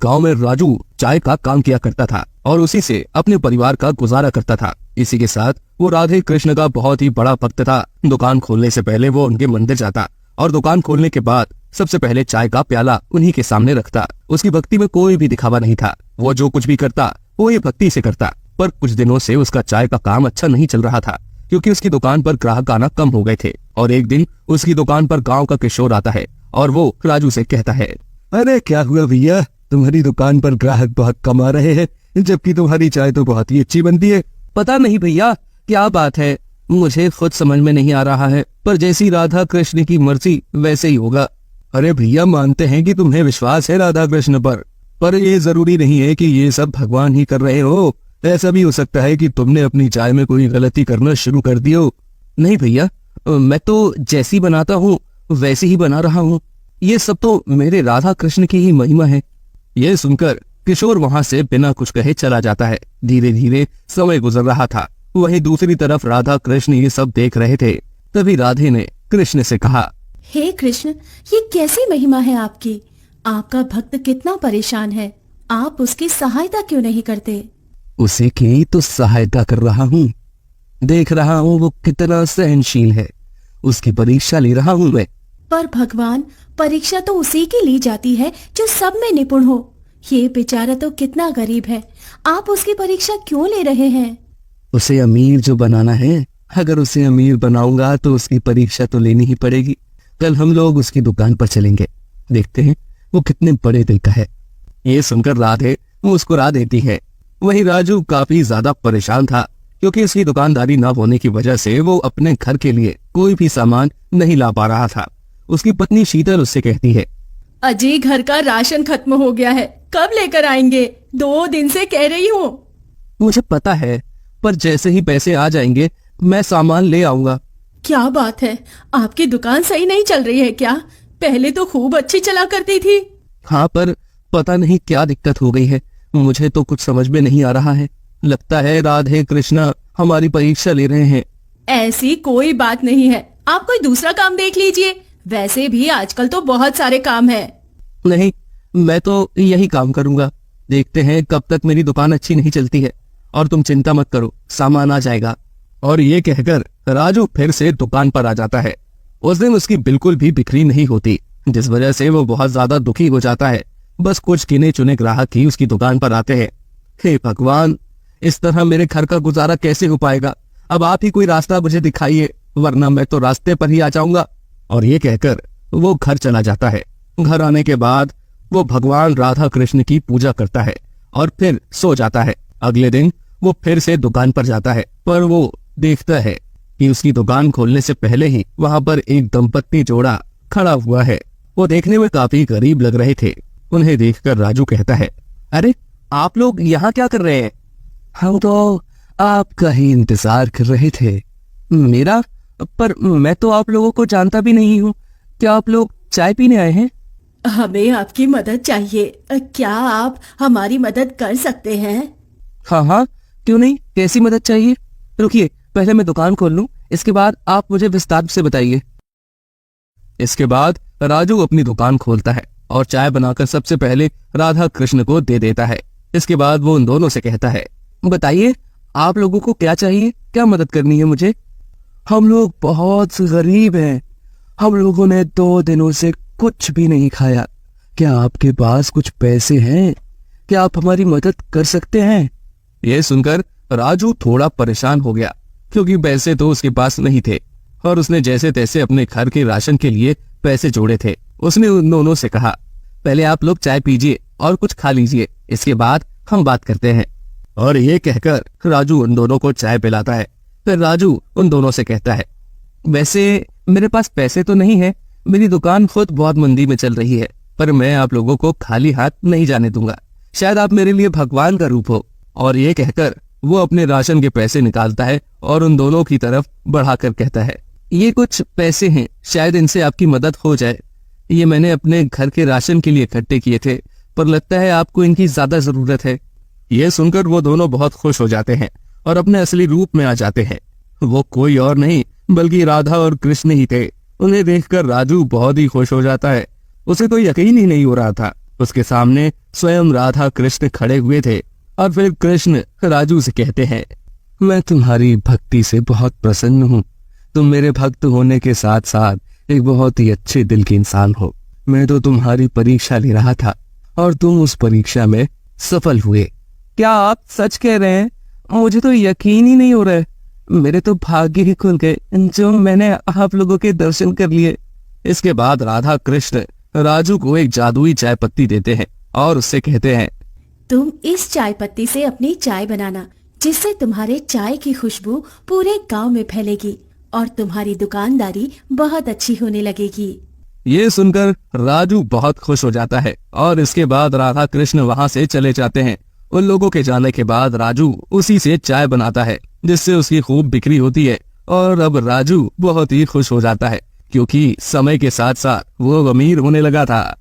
गांव में राजू चाय का काम किया करता था और उसी से अपने परिवार का गुजारा करता था। इसी के साथ वो राधे कृष्ण का बहुत ही बड़ा भक्त था। दुकान खोलने से पहले वो उनके मंदिर जाता और दुकान खोलने के बाद सबसे पहले चाय का प्याला उन्हीं के सामने रखता। उसकी भक्ति में कोई भी दिखावा नहीं था। वो जो कुछ भी करता वो ये भक्ति से करता। पर कुछ दिनों से उसका चाय का काम अच्छा नहीं चल रहा था, क्योंकि उसकी दुकान पर ग्राहक आना कम हो गए थे। और एक दिन उसकी दुकान पर गांव का किशोर आता है और वो राजू से कहता है, अरे क्या हुआ भैया, तुम्हारी दुकान पर ग्राहक बहुत कम आ रहे हैं, जबकि तुम्हारी चाय तो बहुत ही अच्छी बनती है। पता नहीं भैया क्या बात है, मुझे खुद समझ में नहीं आ रहा है, पर जैसी राधा कृष्ण की मर्जी वैसे ही होगा। अरे भैया, मानते हैं कि तुम्हें विश्वास है राधा कृष्ण पर ये जरूरी नहीं है कि ये सब भगवान ही कर रहे हो। ऐसा भी हो सकता है कि तुमने अपनी चाय में कोई गलती करना शुरू कर दी हो। नहीं भैया, मैं तो जैसी बनाता हूँ वैसे ही बना रहा हूँ। ये सब तो मेरे राधा कृष्ण की ही महिमा है। ये सुनकर किशोर वहाँ से बिना कुछ कहे चला जाता है। धीरे धीरे समय गुजर रहा था। वहीं दूसरी तरफ राधा कृष्ण ये सब देख रहे थे। तभी राधे ने कृष्ण से कहा, हे कृष्ण, ये कैसी महिमा है आपकी? आपका भक्त कितना परेशान है, आप उसकी सहायता क्यों नहीं करते? उसे की तो सहायता कर रहा हूँ। देख रहा हूँ वो कितना सहनशील है, उसकी परीक्षा ले रहा हूँ मैं। पर भगवान, परीक्षा तो उसी की ली जाती है जो सब में निपुण हो। ये बेचारा तो कितना गरीब है, आप उसकी परीक्षा क्यों ले रहे हैं? उसे अमीर जो बनाना है, अगर उसे अमीर बनाऊंगा तो उसकी परीक्षा तो लेनी ही पड़ेगी। कल हम लोग उसकी दुकान पर चलेंगे, देखते हैं वो कितने बड़े दिल का है। ये सुनकर राधे मुस्कुरा देती है। वहीं राजू काफी ज्यादा परेशान था, क्योंकि उसकी दुकानदारी न होने की वजह से वो अपने घर के लिए कोई भी सामान नहीं ला पा रहा था। उसकी पत्नी शीतल उससे कहती है, अजय, घर का राशन खत्म हो गया है, कब लेकर आएंगे? 2 दिन से कह रही हूँ। मुझे पता है, पर जैसे ही पैसे आ जाएंगे मैं सामान ले आऊंगा। क्या बात है, आपकी दुकान सही नहीं चल रही है क्या? पहले तो खूब अच्छी चला करती थी। हाँ, पर पता नहीं क्या दिक्कत हो गई है, मुझे तो कुछ समझ में नहीं आ रहा है। लगता है राधे कृष्णा हमारी परीक्षा ले रहे हैं। ऐसी कोई बात नहीं है, आप कोई दूसरा काम देख लीजिए। वैसे भी आजकल तो बहुत सारे काम है। नहीं, मैं तो यही काम करूंगा। देखते हैं कब तक मेरी दुकान अच्छी नहीं चलती है। और तुम चिंता मत करो, सामान आ जाएगा। और ये कहकर राजू फिर से दुकान पर आ जाता है। उस दिन उसकी बिल्कुल भी बिक्री नहीं होती, जिस वजह से वो बहुत ज्यादा दुखी हो जाता है। बस कुछ गिने चुने ग्राहक ही उसकी दुकान पर आते हैं। हे भगवान, इस तरह मेरे घर का गुजारा कैसे हो पाएगा? अब आप ही कोई रास्ता मुझे दिखाइए, वरना मैं तो रास्ते पर ही आ जाऊंगा। और ये कहकर वो घर चला जाता है। घर आने के बाद वो भगवान राधा कृष्ण की पूजा करता है और फिर सो जाता है। अगले दिन वो फिर से दुकान पर जाता है, पर वो देखता है कि उसकी दुकान खोलने से पहले ही वहां पर एक दंपत्ति जोड़ा खड़ा हुआ है। वो देखने में काफी गरीब लग रहे थे। उन्हें देखकर राजू कहता है, अरे आप लोग यहाँ क्या कर रहे हैं? हम तो आपका ही इंतजार कर रहे थे। मेरा? पर मैं तो आप लोगों को जानता भी नहीं हूँ। क्या आप लोग चाय पीने आए हैं? हमें आपकी मदद चाहिए, क्या आप हमारी मदद कर सकते हैं? हाँ हाँ, क्यों नहीं, कैसी मदद चाहिए? रुकिए, पहले मैं दुकान खोल लूं, इसके बाद आप मुझे विस्तार से बताइए। इसके बाद राजू अपनी दुकान खोलता है और चाय बनाकर सबसे पहले राधा कृष्ण को दे देता है। इसके बाद वो उन दोनों से कहता है, बताइए आप लोगों को क्या चाहिए, क्या मदद करनी है मुझे? हम लोग बहुत गरीब हैं, हम लोगों ने 2 दिनों से कुछ भी नहीं खाया। क्या आपके पास कुछ पैसे हैं? क्या आप हमारी मदद कर सकते हैं? ये सुनकर राजू थोड़ा परेशान हो गया, क्योंकि पैसे तो उसके पास नहीं थे और उसने जैसे तैसे अपने घर के राशन के लिए पैसे जोड़े थे। उसने उन दोनों से कहा, पहले आप लोग चाय पीजिए और कुछ खा लीजिए, इसके बाद हम बात करते हैं। और ये कहकर राजू उन दोनों को चाय पिलाता है। फिर राजू उन दोनों से कहता है, वैसे मेरे पास पैसे तो नहीं है, मेरी दुकान खुद बहुत मंदी में चल रही है, पर मैं आप लोगों को खाली हाथ नहीं जाने दूंगा। शायद आप मेरे लिए भगवान का रूप हो। और ये कहकर वो अपने राशन के पैसे निकालता है और उन दोनों की तरफ बढ़ाकर कहता है, ये कुछ पैसे हैं, शायद इनसे आपकी मदद हो जाए। ये मैंने अपने घर के राशन के लिए इकट्ठे किए थे, पर लगता है आपको इनकी ज्यादा जरूरत है। ये सुनकर वो दोनों बहुत खुश हो जाते हैं और अपने असली रूप में आ जाते हैं। वो कोई और नहीं बल्कि राधा और कृष्ण ही थे। उन्हें देखकर राजू बहुत ही खुश हो जाता है। उसे तो यकीन ही नहीं हो रहा था। उसके सामने स्वयं राधा कृष्ण खड़े हुए थे और फिर कृष्ण राजू से कहते हैं, मैं तुम्हारी भक्ति से बहुत प्रसन्न हूँ। तुम मेरे भक्त होने के साथ साथ एक बहुत ही अच्छे दिल के इंसान हो। मैं तो तुम्हारी परीक्षा ले रहा था और तुम उस परीक्षा में सफल हुए। क्या आप सच कह रहे हैं? मुझे तो यकीन ही नहीं हो रहा है। मेरे तो भाग्य ही खुल गए जो मैंने आप लोगों के दर्शन कर लिए। इसके बाद राधा कृष्ण राजू को एक जादुई चाय पत्ती देते हैं और उससे कहते हैं, तुम इस चाय पत्ती से अपनी चाय बनाना, जिससे तुम्हारे चाय की खुशबू पूरे गांव में फैलेगी और तुम्हारी दुकानदारी बहुत अच्छी होने लगेगी। ये सुनकर राजू बहुत खुश हो जाता है और इसके बाद राधा कृष्ण वहाँ से चले जाते हैं। उन लोगों के जाने के बाद राजू उसी से चाय बनाता है, जिससे उसकी खूब बिक्री होती है और अब राजू बहुत ही खुश हो जाता है, क्योंकि समय के साथ साथ वो अमीर होने लगा था।